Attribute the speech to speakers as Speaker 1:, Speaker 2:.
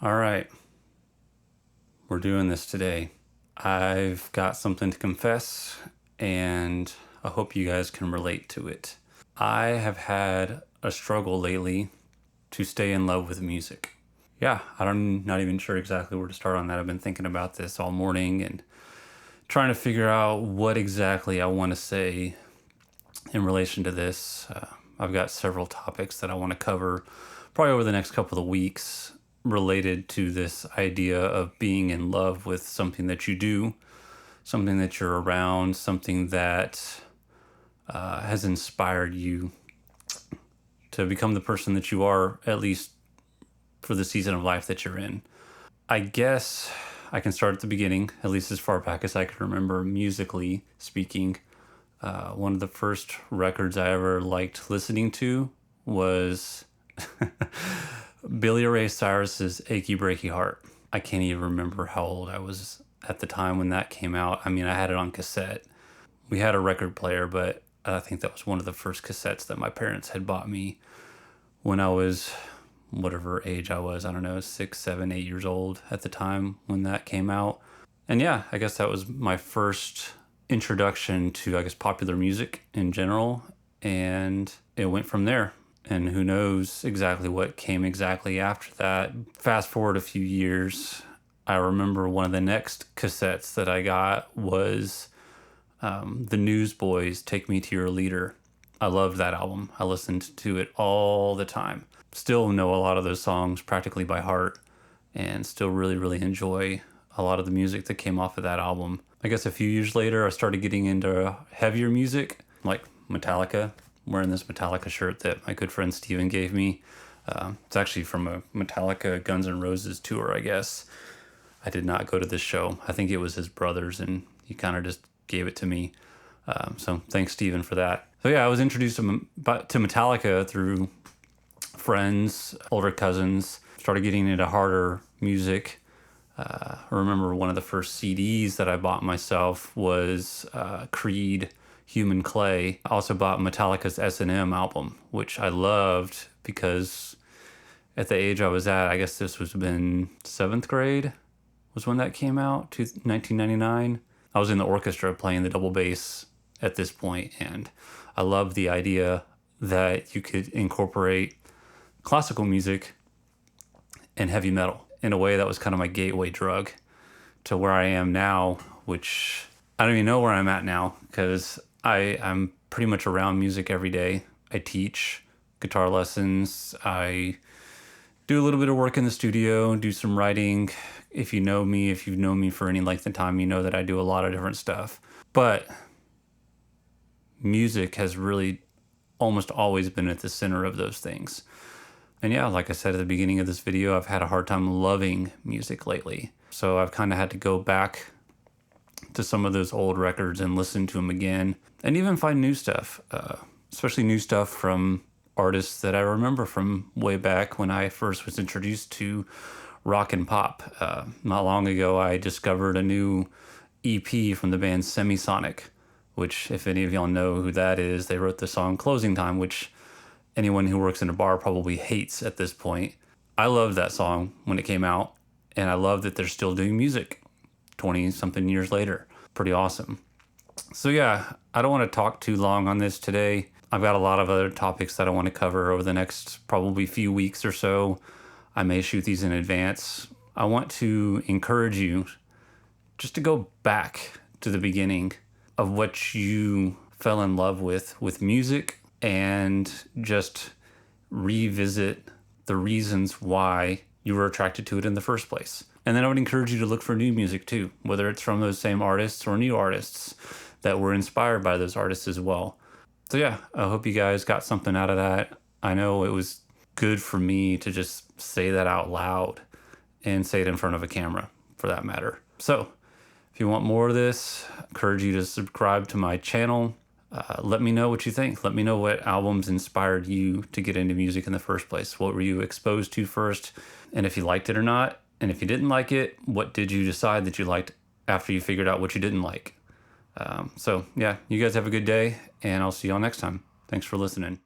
Speaker 1: All right, we're doing this today. I've got something to confess, and I hope you guys can relate to it. I have had a struggle lately to stay in love with music. Yeah, I'm not even sure exactly where to start on that. I've been thinking about this all morning and trying to figure out what exactly I want to say in relation to this. I've got several topics that I want to cover probably over the next couple of weeks related to this idea of being in love with something that you do, something that you're around, something that has inspired you to become the person that you are, at least for the season of life that you're in. I guess I can start at the beginning, at least as far back as I can remember, musically speaking. One of the first records I ever liked listening to was Billy Ray Cyrus's Achy Breaky Heart. I can't even remember how old I was at the time when that came out. I mean, I had it on cassette. We had a record player, but I think that was one of the first cassettes that my parents had bought me when I was whatever age I was. I don't know, 6, 7, 8 years old at the time when that came out. And yeah, I guess that was my first introduction to, I guess, popular music in general. And it went from there. And who knows exactly what came exactly after that. Fast forward a few years, I remember one of the next cassettes that I got was the Newsboys' Take Me to Your Leader. I loved that album. I listened to it all the time. Still know a lot of those songs practically by heart and still really, really enjoy a lot of the music that came off of that album. I guess a few years later, I started getting into heavier music like Metallica. I'm wearing this Metallica shirt that my good friend Steven gave me. It's actually from a Metallica Guns N' Roses tour, I guess. I did not go to this show. I think it was his brother's and he kind of just gave it to me. So thanks, Steven, for that. So yeah, I was introduced to Metallica through friends, older cousins, started getting into harder music. I remember one of the first CDs that I bought myself was Creed, Human Clay. I also bought Metallica's S&M album, which I loved because at the age I was at, I guess this was been 7th grade was when that came out, 1999. I was in the orchestra playing the double bass at this point, and I loved the idea that you could incorporate classical music and heavy metal in a way that was kind of my gateway drug to where I am now, which I don't even know where I'm at now because I'm pretty much around music every day. I teach guitar lessons. I do a little bit of work in the studio, do some writing. If you know me, if you've known me for any length of time, you know that I do a lot of different stuff. But music has really almost always been at the center of those things. And yeah, like I said at the beginning of this video, I've had a hard time loving music lately. So I've kind of had to go back to some of those old records and listen to them again and even find new stuff, especially new stuff from artists that I remember from way back when I first was introduced to rock and pop. Not long ago, I discovered a new EP from the band Semisonic, which if any of y'all know who that is, they wrote the song Closing Time, which anyone who works in a bar probably hates at this point. I loved that song when it came out, and I love that they're still doing music 20 something years later. Pretty awesome. So yeah, I don't want to talk too long on this today. I've got a lot of other topics that I want to cover over the next probably few weeks or so. I may shoot these in advance. I want to encourage you just to go back to the beginning of what you fell in love with music, and just revisit the reasons why you were attracted to it in the first place. And then I would encourage you to look for new music too, whether it's from those same artists or new artists that were inspired by those artists as well. So yeah, I hope you guys got something out of that. I know it was good for me to just say that out loud and say it in front of a camera, for that matter. So if you want more of this, I encourage you to subscribe to my channel. Let me know what you think. Let me know what albums inspired you to get into music in the first place. What were you exposed to first? And if you liked it or not. And if you didn't like it, what did you decide that you liked after you figured out what you didn't like? So yeah, you guys have a good day, and I'll see y'all next time. Thanks for listening.